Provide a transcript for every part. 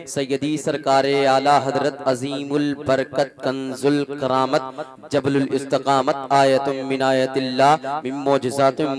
سیدی سرکار اعلیٰ حضرت عظیم البرکت کنز الکرامت جبل الاستقامت آیت من آیت اللہ من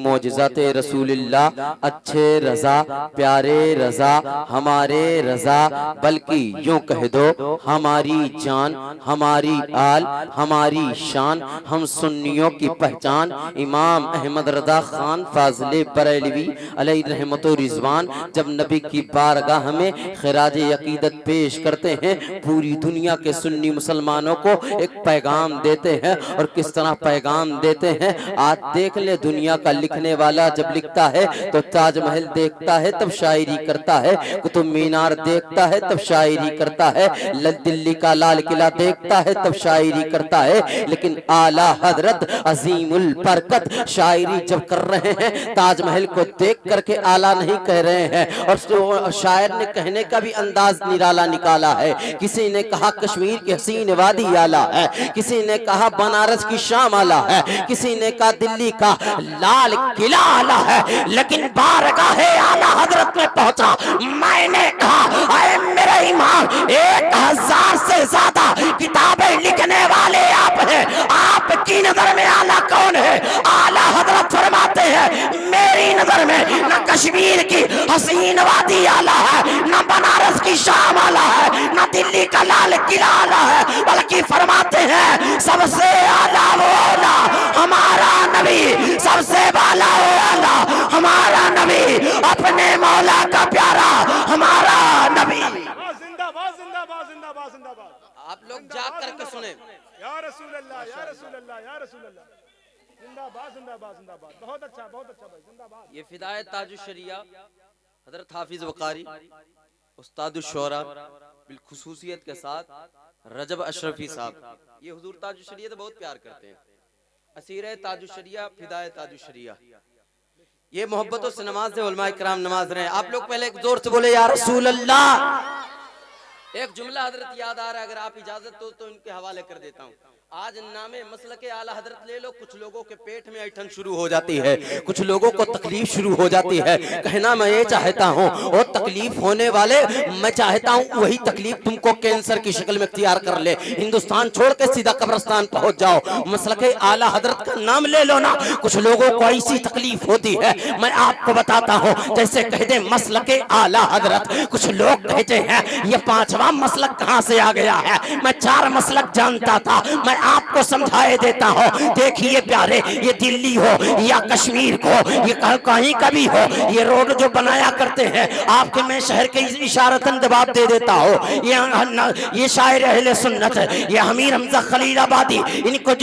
معجزات رسول اللہ اچھے رضا پیارے رضا ہمارے رضا بلکہ یوں کہہ دو ہماری جان ہماری آل ہماری شان ہم سنیوں کی پہچان امام احمد رضا خان فاضل بریلوی علیہ رحمت و رضوان جب نبی کی بارگاہ میں خراج عقیدت پیش کرتے ہیں پوری دنیا کے سنی مسلمانوں کو ایک پیغام دیتے ہیں اور کس طرح پیغام دیتے ہیں آج دیکھ لے دنیا کا لکھنے والا جب لکھتا ہے تو تاج محل دیکھتا ہے تب شاعری کرتا ہے قطب مینار دیکھتا ہے تب شاعری کرتا ہے دلی کا لال قلعہ دیکھتا ہے تب شاعری کرتا ہے لیکن اعلیٰ حضرت عظیم البرکت شاعری جب کر رہے ہیں تاج محل کو دیکھ کر کے اعلیٰ نہیں کہہ رہے ہیں اور شاعر نے کہنے کا بھی انداز نرالا نکالا ہے کسی نے کہا کشمیر کی حسین وادی اعلیٰ ہے کسی نے کہا بنارس کی شام اعلیٰ ہے کسی نے کہا دلی کا لال قلعہ اعلیٰ ہے لیکن بارگاہ اعلیٰ حضرت میں پہنچا میں نے کہا اے میرے امام 1000 سے زیادہ کتابیں لکھنے والے آپ ہیں آپ کی نظر میں اعلیٰ کون ہے اعلیٰ حضرت فرماتے ہیں میری نظر میں نہ کشمیر کی حسین وادی اعلیٰ ہے نہ بنارس کی شام اعلیٰ ہے نہ دلی کا لال قلعہ اعلیٰ ہے بلکہ فرماتے ہیں سب سے اعلیٰ وہ اعلیٰ ہمارا نبی سب سے بالا وہ اعلیٰ ہمارا نبی اپنے مولا کا پیارا ہمارا نبی آپ لوگ جا کر کے سنیں یا رسول اللہ یا رسول اللہ یا رسول اللہ زندہ باد زندہ باد زندہ باد بہت اچھا بھائی زندہ باد یہ فدائے تاج الشریعہ حضرت حافظ وقاری استاد الشعراء بالخصوصیت کے ساتھ رجب اشرفی صاحب یہ حضور تاج الشریعہ تو بہت پیار کرتے ہیں اسیر تاج الشریعہ فدائے تاج الشریعہ یہ محبتوں سے نماز دے علماء کرام نماز رہے ہیں آپ لوگ پہلے ایک زور سے بولے یا رسول اللہ ایک جملہ حضرت یاد آ رہا ہے اگر آپ اجازت تو ان کے حوالے کر دیتا ہوں آج نام مسلک اعلیٰ حضرت لے لو کچھ لوگوں کے پیٹ میں ایٹھن شروع ہو جاتی ہے کچھ لوگوں کو تکلیف شروع ہو جاتی ہے کہنا میں یہ چاہتا ہوں اور تکلیف ہونے والے میں چاہتا ہوں وہی تکلیف تم کو کینسر کی شکل میں اختیار کر لے ہندوستان چھوڑ کے سیدھا قبرستان پہنچ جاؤ مسلک اعلیٰ حضرت کا نام لے لو نا کچھ لوگوں کو ایسی تکلیف ہوتی ہے میں آپ کو بتاتا ہوں جیسے کہہ دیں مسلک اعلیٰ حضرت کچھ لوگ کہتے ہیں یہ 5واں مسلک کہاں سے آ گیا ہے میں 4 مسلک جانتا تھا میں آپ کو سمجھائے دیتا ہوں دیکھیے پیارے یہ دلی ہو یا کشمیر کو یہ کہیں کبھی ہو یہ روڈ جو بنایا کرتے ہیں آپ کے میں شہر کے اشارتاً جواب دے دیتا ہوں یہ شاعر اہل سنت یہ امیر حمزہ خلیل آبادی ان کو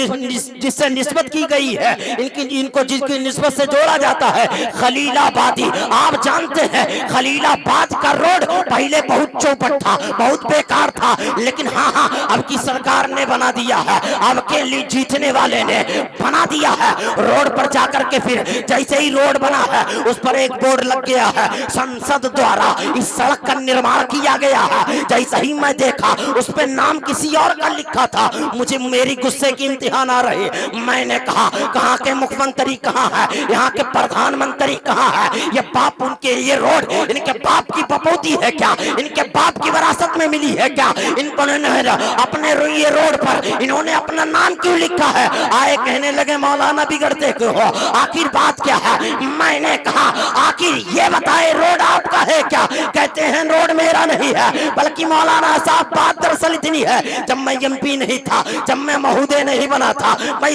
جس سے نسبت کی گئی ہے ان کو جس کی نسبت سے جوڑا جاتا ہے خلیل آبادی آپ جانتے ہیں خلیل آباد کا روڈ پہلے بہت چوپٹ تھا بہت بیکار تھا لیکن ہاں اب کی سرکار نے بنا دیا ہے اب کے لیے جیتنے والے نے بنا دیا ہے روڈ پر جا کر کے پھر جیسے ہی روڈ بنا ہے اس پر ایک بورڈ لگ گیا ہے سنسد دوارا اس سڑک کا نرمان کیا گیا ہے جیسے ہی میں دیکھا اس پہ نام کسی اور کا لکھا تھا مجھے میری غصے کی امتحان آ رہے میں نے کہا کہاں کے مکھ منتری کہاں ہے یہاں کے پردھان منتری کہاں ہے یہ باپ ان کے یہ روڈ ان کے باپ کی بپوتی ہے کیا ان کے باپ کی وراثت میں ملی ہے کیا ان کو اپنے یہ روڈ پر انہوں نے اپنا نام کیوں لکھا ہے آئے کہنے لگے مولانا بگڑتے کیوں ہو آخر بات کیا ہے میں نے کہا آخر یہ بتائے روڈ آپ کا ہے کیا کہتے ہیں روڈ میرا نہیں ہے بلکہ مولانا صاحب بات دراصل اتنی ہے جب میں ایم پی نہیں تھا جب میں مہودے نہیں بنا تھا میں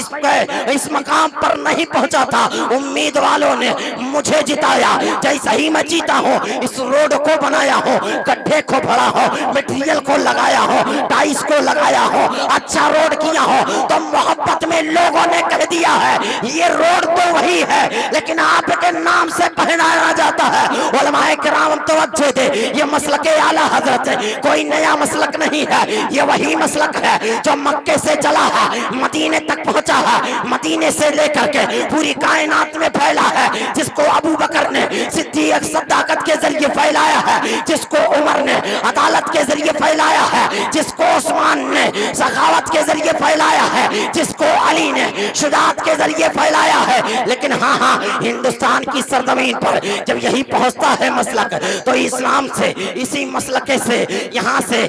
اس مقام پر نہیں پہنچا تھا امید والوں نے مجھے جتایا جیسا ہی میں جیتا ہوں اس روڈ کو بنایا ہوں گڈھے کو بھرا ہوں مٹیریل کو لگایا ہوں ٹائلس کو لگایا ہوں اچھا روڈ کیا ہو تو محبت میں لوگوں نے کہہ دیا ہے یہ روڈ تو وہی ہے لیکن آپ کے نام سے پہنایا جاتا ہے علماء کرام توجہ دے یہ مسلک اعلیٰ حضرت ہے کوئی نیا مسلک نہیں ہے یہ وہی مسلک ہے جو مکے سے چلا ہے مدینے تک پہنچا ہے مدینے سے لے کر کے پوری کائنات میں پھیلا ہے جس کو ابو بکر نے صدیق صداقت کے ذریعے پھیلایا ہے جس کو عمر نے عدالت کے ذریعے پھیلایا ہے جس کو عثمان نے سخاوت جہاد کے ذریعے پھیلایا ہے، جس کو علی نے شجاعت کے ذریعے پھیلایا ہے، لیکن ہاں ہندوستان کی سرزمین پر جب یہی پہنچتا ہے مسلک تو اسلام سے، اسی مسلک سے یہاں سے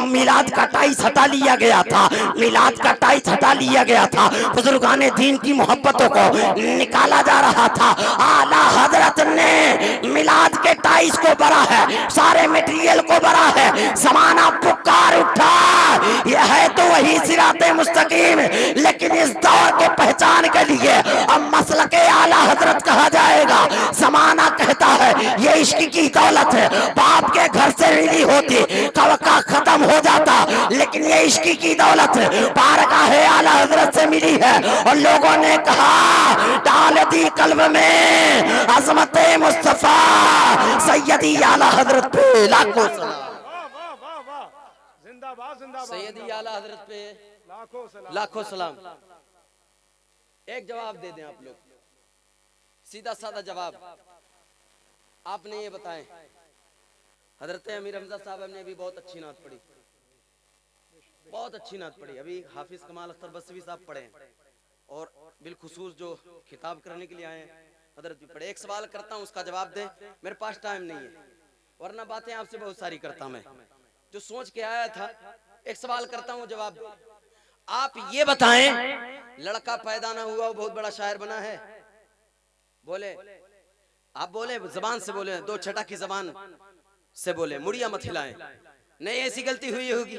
میلاد کا ٹائس ہٹا لیا گیا تھا، میلاد کا ٹائس ہٹا لیا گیا تھا، بزرگان دین کی محبتوں کو نکالا جا رہا تھا۔ اعلیٰ حضرت نے میلاد کے ٹائس کو بھرا ہے، سارے میٹیریل کو بھرا ہے، زمانہ پکار اٹھا، یہ ہے تو وہی صراط مستقیم، لیکن اس دور کو پہچان کے لیے اب مسلک اعلیٰ حضرت کہا جائے گا۔ زمانہ کہتا ہے یہ عشق کی دولت ہے، باپ کے گھر سے ملی ہوتی توقع ختم ہو جاتا، لیکن یہ عشق کی دولت بارگاہ اعلیٰ حضرت سے ملی ہے، اور لوگوں نے کہا ڈال دی قلب میں عظمت مصطفیٰ سیدی اعلیٰ حضرت پہ لاکھوں سلام۔ واہ واہ واہ واہ، زندہ باد زندہ باد، سیدی اعلیٰ حضرت پہ لاکھوں سلام، لاکھوں سلام۔ ایک جواب دے دیں آپ لوگ، سیدھا سادہ جواب آپ نے یہ بتائیں۔ حضرت امیر حمزہ صاحب نے بھی بہت اچھی نعت پڑھی، بہت اچھی نعت پڑھی، ابھی حافظ کمال اختر بصری صاحب پڑھے ہیں، اور بالخصوص جو خطاب کرنے کے لیے آئے ہیں حضرت بھی پڑھے۔ ایک سوال کرتا ہوں، اس کا جواب دیں، میرے پاس ٹائم نہیں ہے ورنہ باتیں آپ سے بہت ساری کرتا میں، جو سوچ کے آیا تھا۔ ایک سوال کرتا ہوں، جواب دیں۔ آپ یہ بتائیں، لڑکا پیدا نہ ہوا وہ بہت بڑا شاعر بنا ہے؟ بولے، آپ بولے، زبان سے بولے، دو چھٹا کی زبان سے بولے، مڑیا مت ہلائیں۔ نہیں ایسی غلطی ہوئی ہوگی،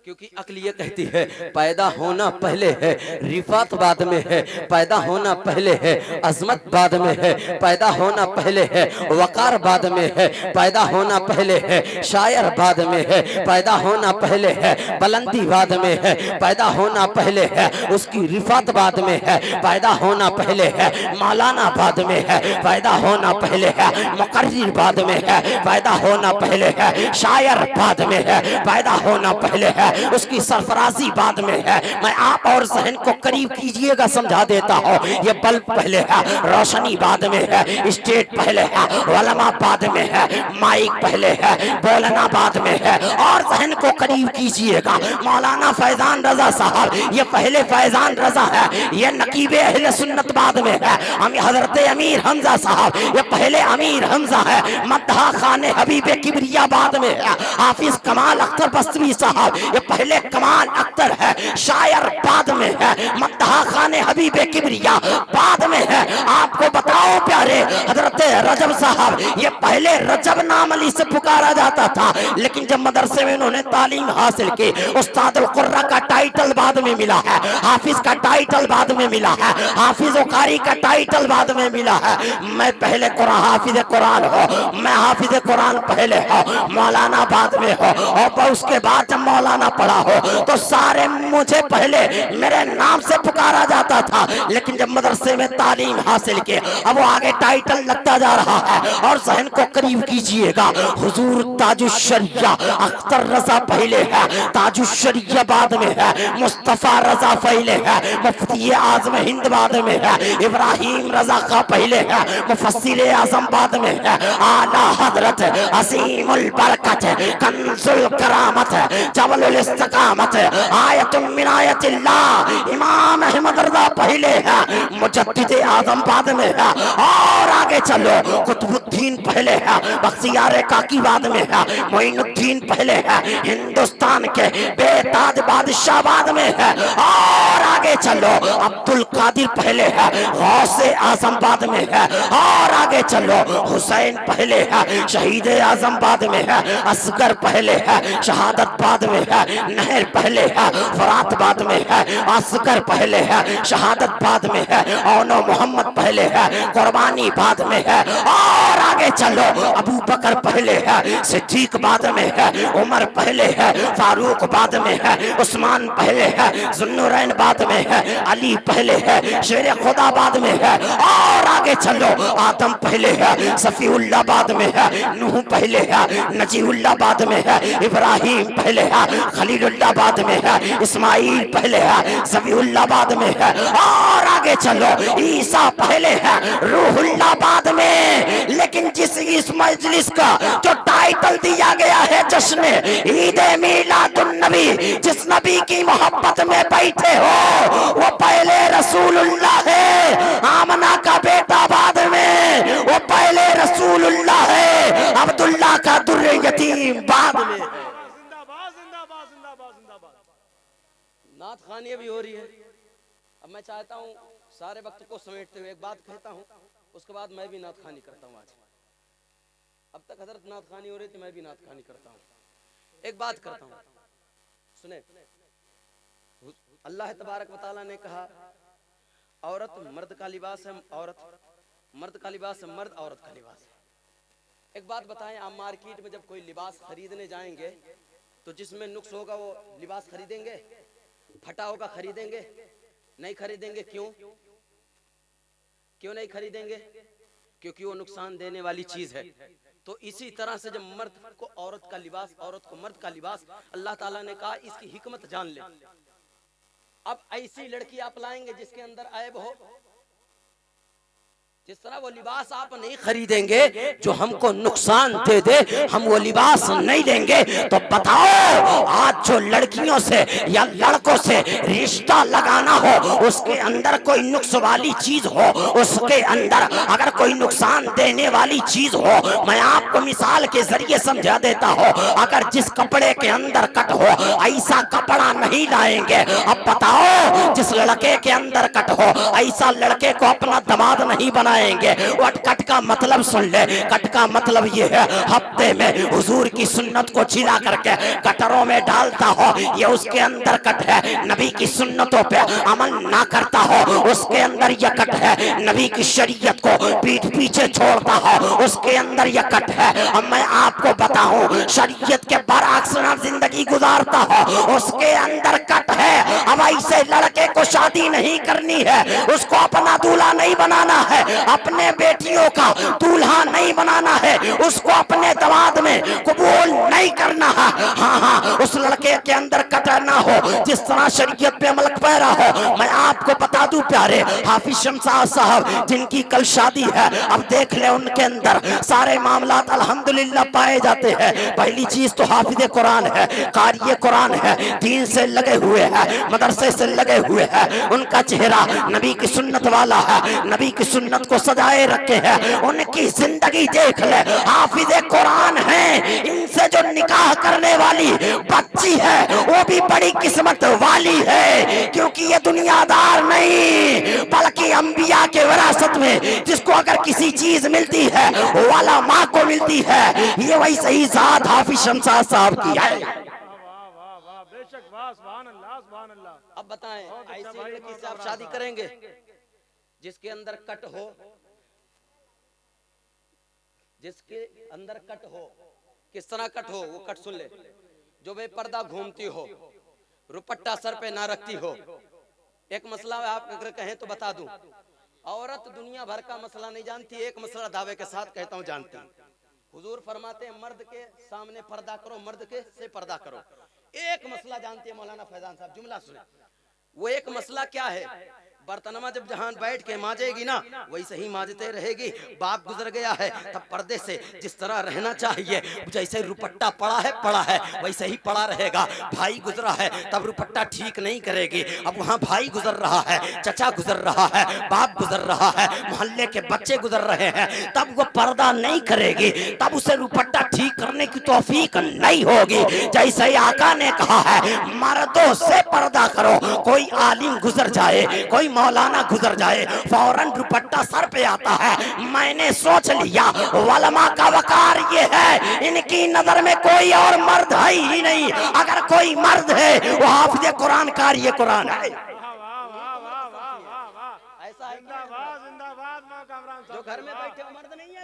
کیونکہ عقل یہ کہتی ہے پیدا ہونا پہلے ہے، رفعت بعد میں ہے، پیدا ہونا پہلے ہے، عظمت بعد میں ہے، پیدا ہونا پہلے ہے، وقار بعد میں ہے، پیدا ہونا پہلے ہے، شاعر بعد میں ہے، پیدا ہونا پہلے ہے، بلندی بعد میں ہے، پیدا ہونا پہلے ہے، اس کی رفعت بعد میں ہے، پیدا ہونا پہلے ہے، مولانا بعد میں ہے، پیدا ہونا پہلے ہے، مقرر بعد میں ہے، پیدا ہونا پہلے ہے، شاعر بعد میں ہے، پیدا ہونا پہلے ہے، اس کی سرفرازی بعد میں ہے۔ میں آپ اور ذہن کو قریب کیجئے گا، سمجھا دیتا ہوں۔ یہ بلب پہلے ہے، روشنی بعد میں ہے، اسٹیٹ پہلے ہے، علماء بعد میں ہے، مائک پہلے ہے، بولنا بعد میں ہے، اور ذہن کو قریب کیجئے گا۔ مولانا فیضان رضا صاحب یہ پہلے فیضان رضا ہے، یہ نقیب اہل سنت بعد میں ہے۔ حضرت امیر حمزہ صاحب یہ پہلے امیر حمزہ ہے، مدحہ خان حبیب کبریا بعد میں ہے۔ حافظ کمال اختر بصری صاحب یہ پہلے کمال اختر ہے، شاعر بعد میں ہے، مدحہ خان حبیب کبریا بعد میں ہے۔ آپ کو بتاؤ پیارے، حضرت رجب صاحب یہ پہلے رجب نام علی سے پکارا جاتا تھا، لیکن جب مدرسے میں انہوں نے تعلیم حاصل کی، استاد القرہ کا ٹائٹل بعد میں ملا ہے، حافظ کا ٹائٹل بعد میں ملا ہے، حافظ و قاری کا ٹائٹل بعد میں ملا ہے۔ میں پہلے قرآن حافظ قرآن ہو، میں حافظ قرآن پہلے ہو، مولانا بعد میں ہو، اور اس کے بعد جب مولانا پڑھا ہو تو سارے مجھے پہلے میرے نام سے پکارا جاتا تھا، لیکن جب مدرسے میں تعلیم حاصل کی اب وہ آگے ٹائٹل لگتا جا رہا ہے۔ اور ذہن کو قریب کیجئے گا، حضور تاج الشریعہ اختر رضا پہلے ہے، تاج الشریعہ بعد میں ہے، مصطفیٰ رضا پہلے ہے، مفتی اعظم ہند بعد میں ہے، ابراہیم رضا خاں پہلے ہے، مفسر اعظم بعد میں ہے، اعلیٰ حضرت عظیم البرکت کنز الکرامت جبل الاستقامت آیت من آیت اللہ امام احمد رضا پہلے ہے، مجدد اعظم بعد میں ہے، اور آگے چلو قطب الدین پہلے ہے، بختیار کاکی بعد میں ہے، معین الدین پہلے ہے، ہندوستان کے بے تاج بادشاہ بعد میں ہے، اور آگے چلو عبد القادر پہلے ہے، غوث اعظم بعد میں ہے، اور آگے چلو حسین پہلے ہے، شہید اعظم بعد میں ہے، اصغر پہلے ہے، شہادت بعد میں ہے، نہر پہلے ہے، فرات بعد میں ہے، اصغر پہلے ہے، شہادت بعد میں ہے، اونو محمد پہلے ہے، قربانی بعد میں ہے، اور آگے چلو ابو بکر پہلے ہے، صدیق بعد میں ہے، عمر پہلے ہے، فاروق بعد میں ہے، عثمان پہلے ہے، ذوالنورین بعد میں ہے، علی پہلے ہے، شیر خدا بعد میں ہے، اور آگے چلو آدم پہلے ہے، صفی اللہ بعد میں ہے، نوح پہلے ہے، نجی اللہ بعد میں ہے، ابراہیم پہلے ہے، خلیل اللہ بعد میں ہے، اسماعیل پہلے ہے، صفی اللہ آباد میں ہے، اور آگے چلو عیسیٰ پہلے ہے، روح اللہ بعد میں، لیکن جس اس مجلس کا جو ٹائٹل دیا گیا ہے جشن عید میلاد النبی، جس نبی کی محبت میں بیٹھے ہو وہ پہلے رسول اللہ ہے، آمنہ کا بیٹا بعد میں، وہ پہلے رسول اللہ ہے، عبداللہ کا در یتیم بعد میں۔ زندہ باد زندہ باد زندہ باد زندہ باد۔ نعت خوانی بھی ہو رہی ہے۔ اب میں چاہتا ہوں سارے وقت کو سمیٹتے ہوئے ایک بات کہتا ہوں، اس کے بعد میں بھی نعت خوانی کرتا ہوں۔ آج اب تک حضرت نعت خوانی ہو رہی تھی، میں بھی نعت خوانی کرتا ہوں۔ ایک بات کرتا ہوں، سنیں، اللہ تبارک و تعالیٰ نے کہا عورت مرد کا لباس ہے، عورت مرد کا لباس ہے، مرد عورت کا لباس ہے۔ ایک بات بتائیں، آپ مارکیٹ میں جب کوئی لباس خریدنے جائیں گے تو جس میں نقص ہوگا وہ لباس خریدیں گے؟ پھٹا ہوگا خریدیں گے؟ نہیں خریدیں گے۔ کیوں نہیں خریدیں گے؟ کیونکہ وہ نقصان دینے والی چیز ہے۔ تو اسی طرح سے جب مرد کو عورت کا لباس، عورت کو مرد کا لباس، اللہ تعالیٰ نے کہا اس کی حکمت جان لے۔ اب ایسی لڑکی آپ لائیں گے جس کے اندر عیب ہو، جس طرح وہ لباس آپ نہیں خریدیں گے جو ہم کو نقصان دے دے، ہم وہ لباس نہیں دیں گے۔ تو بتاؤ آج جو لڑکیوں سے یا لڑکوں سے رشتہ لگانا ہو، اس کے اندر کوئی نقص والی چیز ہو، اس کے اندر اگر کوئی نقصان دینے والی چیز ہو، میں آپ کو مثال کے ذریعے سمجھا دیتا ہوں، اگر جس کپڑے کے اندر کٹ ہو ایسا کپڑا نہیں لائیں گے۔ اب بتاؤ جس لڑکے کے اندر کٹ ہو ایسا لڑکے کو اپنا دماد نہیں بنائیں گے۔ کٹ کا مطلب سن لے، کٹ کا مطلب یہ ہے ہفتے میں حضور کی سنت کو چھلا کر کے کٹروں میں ڈالتا ہو، یہ اس کے اندر کٹ ہے۔ نبی کی سنتوں پہ عمل نہ کرتا ہو، اس کے اندر یہ کٹ ہے۔ نبی کی شریعت کو پیٹھ پیچھے چھوڑتا ہو، اس کے اندر یہ کٹ ہے۔ اب میں آپ کو بتاؤں شریعت کے برعکس نہ زندگی گزارتا ہو، اس کے اندر کٹ ہے۔ اب ایسے لڑکے کو شادی نہیں کرنی ہے، اس کو اپنا دولہا نہیں بنانا ہے، اپنے بیٹیوں کا دولہا نہیں بنانا ہے، اس کو اپنے دماد میں قبول نہیں کرنا ہے۔ ہاں اس لڑکے کے اندر کٹر نہ ہو جس طرح شریعت پہ عمل پیرا ہو۔ میں آپ کو بتا دوں پیارے حافظ شمساد صاحب جن کی کل شادی ہے، اب دیکھ لے ان کے اندر سارے معاملات الحمدللہ پائے جاتے ہیں۔ پہلی چیز تو حافظ قرآن ہے، قاری قرآن ہے، دین سے لگے ہوئے ہیں، مدرسے سے لگے ہوئے ہیں، ان کا چہرہ نبی کی سنت والا ہے، نبی کی سنت کو سجائے رکھے ہیں، ان کی زندگی دیکھ لے، حافظ قرآن ہیں۔ ان سے جو نکاح کرنے والی بچی ہے وہ بھی بڑی قسمت والی ہے، کیونکہ یہ دنیا دار نہیں بلکہ انبیاء کے وراثت میں جس کو اگر کسی چیز ملتی ہے والا ماں کو ملتی ہے، یہ وہی صحیح ذات حافظ شمساد صاحب کی ہے۔ واہ واہ واہ، بے شک، واہ، سبحان اللہ سبحان اللہ۔ اب بتائیں ایسی لڑکی سے آپ شادی کریں گے جس کے اندر کٹ ہو، جس کے اندر کٹ ہو؟ کس طرح کٹ ہو؟ وہ کٹ سن لے، جو بے پردہ گھومتی ہو، روپٹہ سر پہ نہ رکھتی ہو۔ ایک مسئلہ آپ اگر کہیں تو بتا دوں، عورت دنیا بھر کا مسئلہ نہیں جانتی، ایک مسئلہ دعوے کے ساتھ کہتا ہوں جانتی۔ حضور فرماتے ہیں مرد کے سامنے پردہ کرو، مرد کے سے پردہ کرو۔ ایک مسئلہ جانتی ہے مولانا فیضان صاحب، جملہ سنیں، وہ ایک مسئلہ کیا ہے؟ برتنما جب جہاں بیٹھ کے مانجے گی نا ویسے ہی مانجتے رہے گی۔ باپ گزر گیا ہے تب پردے سے جس طرح رہنا چاہیے، جیسے روپٹہ پڑا ہے ویسے ہی پڑا رہے گا۔ بھائی گزرا ہے تب روپٹہ ٹھیک نہیں کرے گی۔ اب وہاں بھائی گزر رہا ہے، چچا گزر رہا ہے، باپ گزر رہا ہے، محلے کے بچے گزر رہے ہیں، تب وہ پردہ نہیں کرے گی، تب اسے روپٹہ ٹھیک کرنے کی توفیق نہیں ہوگی۔ جیسے آقا نے کہا ہے مردوں سے پردہ کرو، کوئی عالم گزر جائے، کوئی مولانا گزر جائے، فوراً دوپٹہ سر پہ آتا ہے۔ میں نے سوچ لیا علماء کا وقار یہ ہے ان کی نظر میں کوئی اور مرد ہے ہی نہیں، اگر کوئی مرد ہے وہ حافظ قرآن قاری قرآن ہے۔ ایسا ہے جو گھر میں بیٹھے مرد نہیں ہے،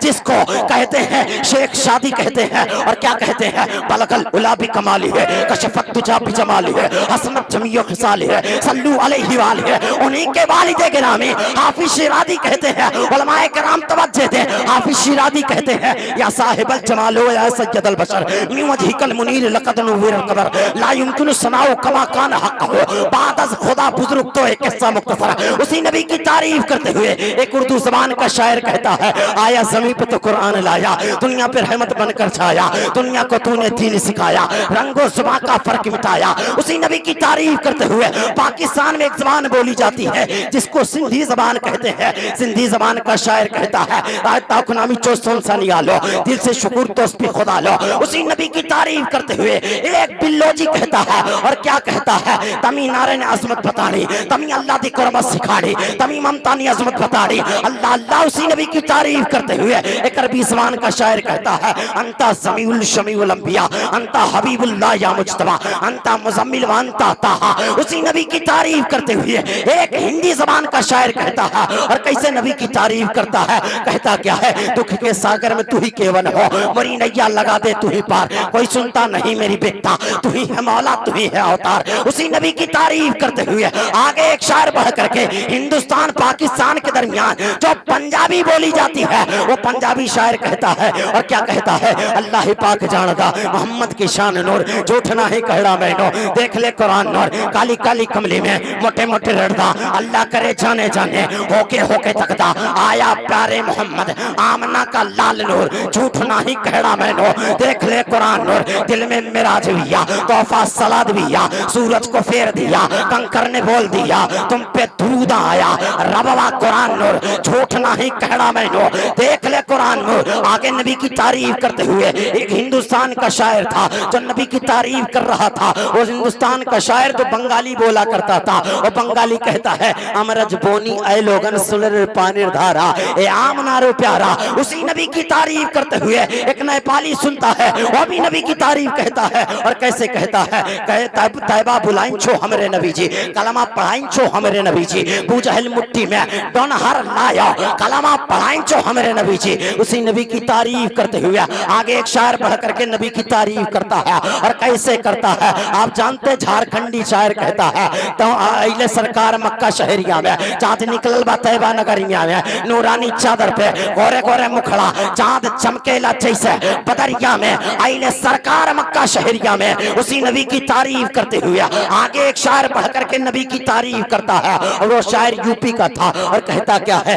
جس کو کہتے ہیں شیخ شادی کہتے ہیں اور کیا کہتے ہیں بلغل الا بکمالی ہے کشفت تجا بجمالی ہے حسنت جمیع خصالی ہے صلو علیہ وآلہ ہے انہیں کے والد گرامی حافظ شیرازی کہتے ہیں علماء کرام توجہ دیں حافظ شیرازی کہتے ہیں یا صاحب الجمال و یا سید البشر من وجهک المنیر لقد نور القمر لا يمکن الثناء کما کان حق ہو بعد از خدا بزرگ تو ایک قصہ مختصر اسی نبی کی تعریف کرتے ہوئے ایک اردو زبان کا شاعر کہتا ہے آیا زمین پہ تو قرآن لایا دنیا پہ رحمت بن کر چھایا دنیا کو تو نے دین سکھایا رنگ و زبان کا فرق مٹایا اسی نبی کی تعریف کرتے ہوئے پاکستان میں ایک زبان بولی جاتی ہے جس کو سندھی زبان کہتے ہیں سندھی زبان کا شاعر کہتا ہے آیتا کنامی چو سون سا نگالو دل سے شکر تو اس پہ خدا لو اسی نبی کی تعریف کرتے ہوئے ایک بلو جی کہتا ہے اور کیا کہتا ہے تمی نعرے نے عظمت بتاڑی تمی اللہ دی قربت سکھاڑی تمی ممتانی عظمت بتاڑی اللہ اللہ اسی نبی کی تعریف کرتے ہوئے ایک عربی زبان کا شاعر کہتا ہے انتا سمیع الشمیع الانبیاء انتا حبیب اللہ یا مجتبہ انتا مزمل و انتا تاہا اسی نبی کی تعریف کرتے ہوئے ایک ہندی زبان کا شاعر کہتا ہے اور کیسے نبی کی تعریف کرتا ہے کہتا کیا ہے دکھ کے ساگر میں تو ہی کیون ہو مری نیا لگا دے تو ہی پار کوئی سنتا نہیں میری بیٹا تو ہی ہے مولا تو ہی ہے اوتار اسی نبی کی تعریف کرتے ہوئے آگے ایک شاعر بڑھ کر کے ہندوستان پاکستان کے درمیان جو پنجابی بولی جاتی ہے وہ پنجابی شاعر کہتا ہے اور کیا کہتا ہے اللہ پاک جاندہ محمد کی شان نور جھوٹنا ہی کہڑا میں نو دیکھ لے قرآن نور کالی کالی کملی میں موٹے موٹے رڑدا اللہ کرے جانے جانے ہو کے تکدا آیا پیارے محمد آمنہ کا لال نور جھوٹنا ہی کہڑا میں نو دیکھ لے قرآن نور دل میں میراج ویا توفہ سلاد ویا سورج کو پھیر دیا کنکر نے بول دیا تم پہ درود آیا ربوا قرآن نور جھوٹنا ہی کہڑا میں نو دیکھ لے قرآن نور آگے نبی کی تعریف کرتے ہوئے ایک ہندوستان کا شاعر تھا جو نبی کی تعریف کر رہا تھا وہ ہندوستان کا شاعر جو بنگالی بولا کرتا تھا وہ بنگالی کہتا ہے امرج بونی اے لوگن سلر پانیر دھارا اے عام نارو پیارا اسی نبی کی تعریف کرتے ہوئے ایک نیپالی سنتا ہے وہ بھی نبی کی تعریف کہتا ہے اور کیسے کہتا ہے طیبہ بلائیں چھو ہمرے نبی جی کلمہ پڑھائیں چھو ہمرے نبی جی بو جہل مٹی میں ڈون ہر لایا کلمہ پڑھائیں چھو ہمرے نبی جی اسی نبی کی تعریف کرتے ہوئے آگے ایک شاعر بڑھ کر کے نبی کی تعریف کرتا ہے اور کیسے کرتا ہے آپ جانتے جھارکھنڈی شاعر کہتا ہے تو اہل سرکار مکہ شہریہ میں چاند نکلل با طیبہ نگریہ میں نورانی چادر پہ گورے گورے مکھڑا چاند چمکیلا جیسے بدریہ میں اہل سرکار مکہ شہریہ میں اسی نبی کی تعریف کرتے ہوئے آگے ایک شاعر بڑھ کر کے نبی کی تعریف کرتا ہے اور وہ شاعر یوپی کا تھا اور کہتا کیا ہے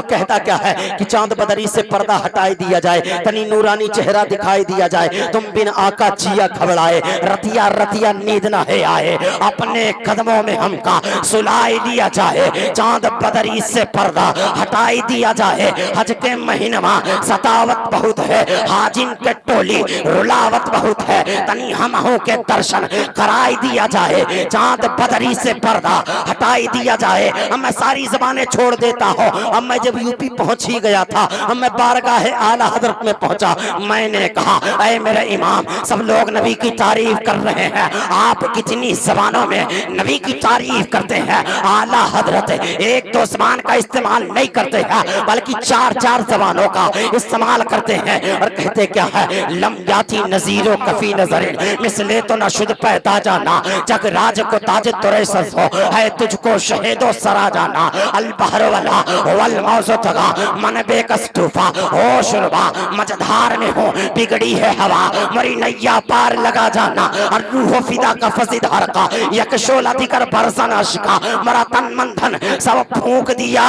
کہتا کیا ہے کہ چاند بدری سے پردہ ہٹائی دیا جائے تنی نورانی چہرہ دکھائی دیا جائے تم بن آقا چیا گھبڑائے رتیا رتیا نیند نہ ہے آئے اپنے قدموں میں ہم کا سلائی دیا جائے چاند بدری سے پردہ ہٹائی دیا جائے حج کے مہینہ ستاوت بہت ہے حاجن کے ٹولی رلاوت بہت ہے تنی ہم ہوں کے درشن کرائی دیا جائے چاند بدری سے پردہ ہٹائی دیا جائے اب میں ساری زبانیں چھوڑ دیتا ہوں اب میں جب یوپی پہنچ ہی گیا تھا اب میں بارگاہ اعلی حضرت میں پہنچا میں نے کہا اے میرے امام سب لوگ نبی کی تعریف کر رہے ہیں آپ کتنی زبانوں میں نبی کی تعریف کرتے ہیں اعلی حضرت ایک دو زبان کا استعمال نہیں کرتے ہیں بلکہ چار چار زبانوں کا استعمال کرتے ہیں اور کہتے کیا ہے لم یاتی نظیر و کفی نظر مثلے تو نہ شد پیدا جانا جگ راج کو تاج ترے سز ہو ہے تجھ کو شہید و سرا جانا البحر والا والموز تگا من بے کس طوفا ہوش ربا مجدھار میں ہوں بگڑی ہے ہوا مری نیا پار لگا جانا اور روح فدا کا فزد حرکا یک شولہ دیگر برسن عشقا مرا تن من دھن سب پھونک دیا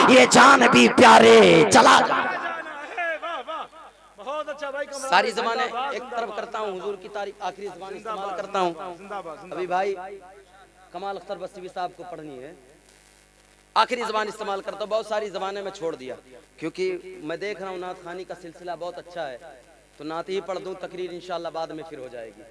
یہ جان بھی پیارے چلا ساری زبانیں ایک طرف کرتا ہوں حضور کی تاریخ آخری زبان استعمال کرتا ہوں ابھی بھائی کمال اختر بستوی صاحب کو پڑھنی ہے آخری زبان استعمال کرتا ہوں بہت ساری زبانیں میں چھوڑ دیا کیونکہ میں دیکھ رہا ہوں نعت خوانی کا سلسلہ بہت اچھا ہے تو نعت ہی پڑھ دوں تقریر انشاءاللہ بعد میں پھر ہو جائے گی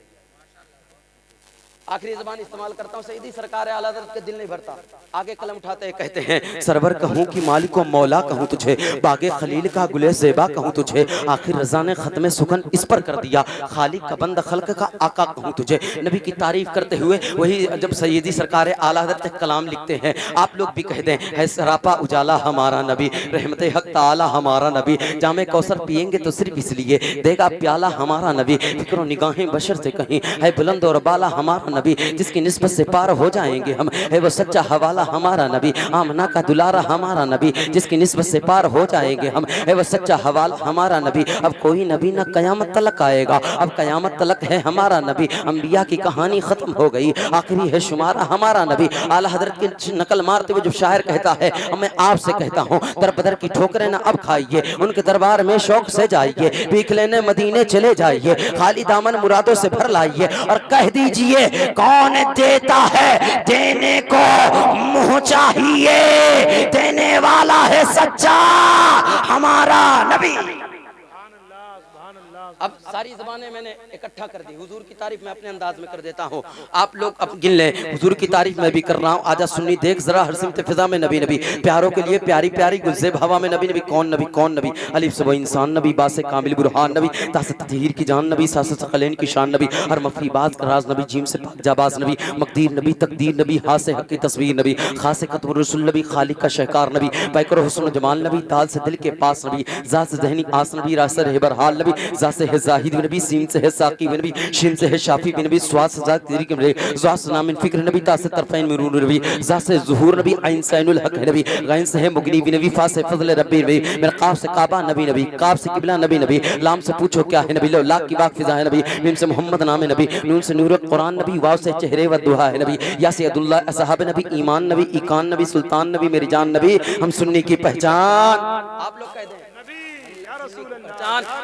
آخری زبان استعمال کرتا ہوں، سیدی سرکار اعلی حضرت کے دل نہیں بھرتا، آگے قلم اٹھاتے ہیں کہتے ہیں سرور کہوں کہ مالک و مولا کہوں تجھے، باغ خلیل کا گلے زیبا کہوں تجھے، آخر رضا نے ختم سکن اس پر کر دیا، خالق کا بند خلق کا آقا کہوں تجھے۔ نبی کی تعریف کرتے ہوئے وہی جب سیدی سرکار اعلی حضرت ایک کلام لکھتے ہیں، آپ لوگ بھی کہہ دیں ہے سراپا اجالا ہمارا نبی، رحمت حق تعالی ہمارا نبی، جام کوثر پیئیں گے تو صرف اس لیے دے گا پیالہ ہمارا نبی، فکر و نگاہیں بشر سے کہیں ہے بلند اور بالا ہمارا نبی، جس کی نسبت سے پار ہو جائیں گے ہم، ہے وہ سچا حوالہ ہمارا نبی، آمنہ کا دلارہ ہمارا نبی، جس کی نسبت سے پار ہو جائیں گے ہم، ہے وہ سچا حوالہ ہمارا نبی۔ اب کوئی نبی نہ قیامت تلک آئے گا، اب قیامت تلک ہے ہمارا نبی، انبیاء کی کہانی ختم ہو گئی، آخری ہے شمارہ ہمارا نبی۔ اعلیٰ حضرت کی نقل مارتے ہوئے جو شاعر کہتا ہے میں آپ سے کہتا ہوں در بدر کی ٹھوکریں نہ اب کھائیے، ان کے دربار میں شوق سے جائیے، بھیک لینے مدینے چلے جائیے، خالی دامن مرادوں سے بھر لائیے، اور کہہ دیجئے کون دیتا ہے دینے کو منہ چاہیے، دینے والا ہے سچا ہمارا نبی۔ اب ساری زبانیں میں نے اکٹھا کر دی، حضور کی تعریف میں اپنے انداز میں کر دیتا ہوں، آپ لوگ اب گن لیں، حضور کی تعریف میں بھی کر رہا ہوں، آجا سنی دیکھ ذرا ہر سمت فضا میں نبی نبی، پیاروں کے لیے پیاری پیاری گلزیب ہوا میں نبی نبی، کون نبی کون نبی، الف سے وہ انسان نبی، با سے کامل برہان نبی، تا سے تطہیر کی جان نبی، سا سے ثقلین کی شان نبی، ہر مخفی باز کا راز نبی، جیم سے پاک جاباز نبی، مقدیر نبی، تقدیر نبی، ہا سے حق کی تصویر نبی، خا سے قطب الرسول نبی، خالق کا شہکار نبی، پیکر و حسن و جمال نبی، دال سے دل کے پاس نبی، ذات سے ذہنی آس نبی، راہ سے رہ برحال نبی، ذات سے ہے زاہد نبی، سین سے ہے ساقی نبی، شین سے ہے شافی نبی، سواد سے ذات تیری نبی، ذات سے نام فکر نبی، تا سے طرفین مرون نبی، ذات سے ظہور نبی، عین سے عین الحق نبی، غین سے ہے مغنی نبی، فا سے فضل ربی نبی، میرا قاف سے کعبہ نبی نبی، کاف سے قبلہ نبی نبی، لام سے پوچھو کیا ہے نبی، لو لاکھ کی باق فضا ہے نبی، میم سے محمد نام نبی، نون سے نور قرآن نبی، واو سے چہرے و دعا ہے نبی، یا سے عداللہ اصحاب نبی، ایمان نبی، ایقان نبی، سلطان نبی، میری جان نبی، ہم سنی کی پہچان۔ آپ لوگ کہہ دیں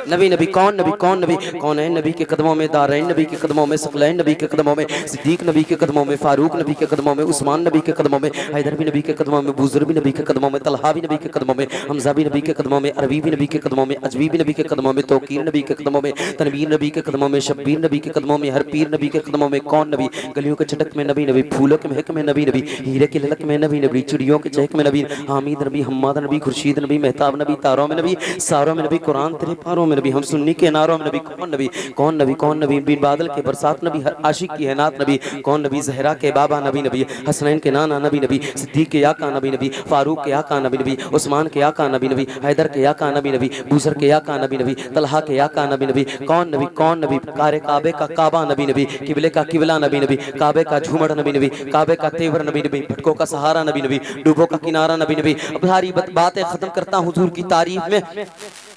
نبی نبی کون نبی کون نبی، کون ہے نبی کے قدموں میں، دارین نبی کے قدموں میں، ثقلین نبی کے قدموں میں، صدیق نبی کے قدموں میں، فاروق نبی کے قدموں میں، عثمان نبی کے قدموں میں، حیدر بھی نبی کے قدموں میں، بوذر بھی نبی کے قدموں میں، طلحہ بھی نبی کے قدموں میں، حمزہ بھی نبی کے قدموں میں، عربی بھی نبی کے قدموں میں، عجوی بھی نبی کے قدموں میں، توقیر نبی کے قدموں میں، تنویر نبی کے قدموں میں، شبیر نبی کے قدموں میں، ہر پیر نبی کے قدموں میں، کون نبی، گلیوں کے چھٹک میں نبی نبی، پھولوں کے مہک میں نبی نبی، ہیرے کی للک میں نبی نبی، چڑیوں کے چہک میں نبی، حامد نبی، حماد نبی، خورشید نبی، مہتاب نبی، تاروں میں نبی، ساروں میں نبی، قرآن تیرے پاروں میں نبی، ہم سنی کے ناروں میں نبی، کون نبی کون نبی کون نبی، بن بادل کے برسات نبی، ہر عاشق کی ہے نات نبی، کون نبی، زہرا کے بابا نبی نبی، حسنین کے نانا نبی نبی، صدیق کے آقا نبی نبی، فاروق کے آقا نبی نبی، عثمان کے آقا نبی نبی، حیدر کے آقا نبی نبی، بوذر کے آقا نبی نبی، طلحہ کے آقا نبی نبی، کون نبی کار کعبے کا کعبہ نبی نبی، قبلے کا قبلہ نبی نبی، کعبے کا جھومڑ نبی نبی، کعبے کا تیور نبی نبی، بھٹکوں کا سہارا نبی نبی، ڈوبوں کا کنارہ نبی نبی۔ اب ساری باتیں ختم کرتا ہوں حضور کی تعریف میں،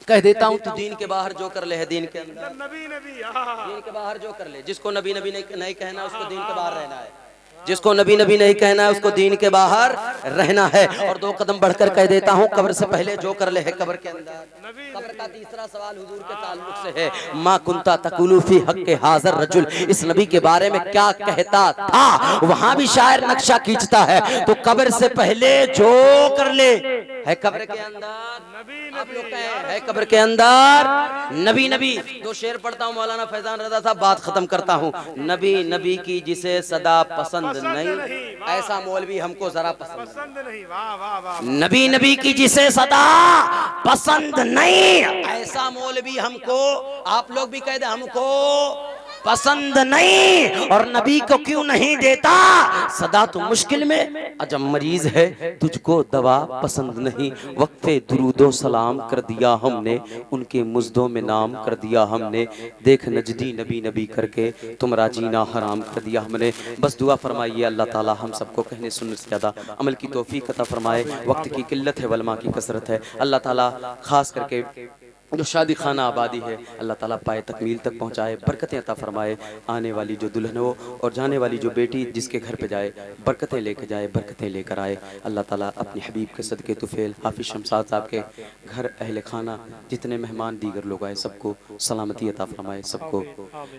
کہہ دیتا ہوں تو دین کے باہر جو کر لے ہے دین کے اندر، نبی نبی دین کے باہر جو کر لے، جس کو نبی نبی نہیں کہنا اس کو دین کے باہر رہنا ہے، جس کو نبی نبی نہیں کہنا ہے اس کو دین کے باہر رہنا ہے۔ اور دو قدم بڑھ کر کہہ دیتا ہوں قبر سے پہلے جو کر لے ہے قبر کے اندر۔ قبر کا تیسرا سوال حضور کے تعلق سے ہے، ما کنتا تقولو فی حق حاضر رجل، اس نبی کے بارے میں کیا کہتا تھا، وہاں بھی شاعر نقشہ کھینچتا ہے، تو قبر سے پہلے جو کر لے ہے قبر کے اندر، آپ لوگ کہیں ہے قبر کے اندر نبی نبی۔ دو شعر پڑھتا ہوں مولانا فیضان رضا صاحب، بات ختم کرتا ہوں۔ نبی نبی کی جسے صدا پسند نہیں، ایسا مولوی ہم کو ذرا پسند نہیں، واہ واہ واہ، نبی نبی کی جسے صدا پسند نہیں، ایسا مولوی ہم کو، آپ لوگ بھی کہہ دیں ہم کو پسند نہیں، اور نبی کو کیوں نہیں دیتا صدا تو مشکل میں، عجم مریض ہے تجھ کو دوا پسند نہیں، وقف درود و سلام کر دیا ہم نے، ان کے مزدوں میں نام کر دیا ہم نے، دیکھ نجدی نبی نبی کر کے تمہارا جینا حرام کر دیا ہم نے۔ بس دعا فرمائیے اللہ تعالی ہم سب کو کہنے سننے سے زیادہ عمل کی توفیق عطا فرمائے، وقت کی قلت ہے علماء کی کثرت ہے، اللہ تعالی خاص کر کے جو شادی خانہ آبادی ہے اللہ تعالیٰ پائے تکمیل تک پہنچائے، برکتیں عطا فرمائے، آنے والی جو دلہن ہو اور جانے والی جو بیٹی جس کے گھر پہ جائے برکتیں لے کے جائے، برکتیں لے کر آئے، اللہ تعالیٰ اپنے حبیب کے صدقے طفیل حافظ شمشاد صاحب کے گھر اہل خانہ جتنے مہمان دیگر لوگ آئے سب کو سلامتی عطا فرمائے، سب کو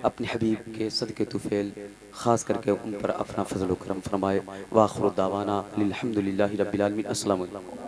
اپنے حبیب کے صدقے طفیل خاص کر کے ان پر اپنا فضل و کرم فرمائے۔ وآخر دعوانا الحمدللہ رب العالمین۔ السلام علیکم۔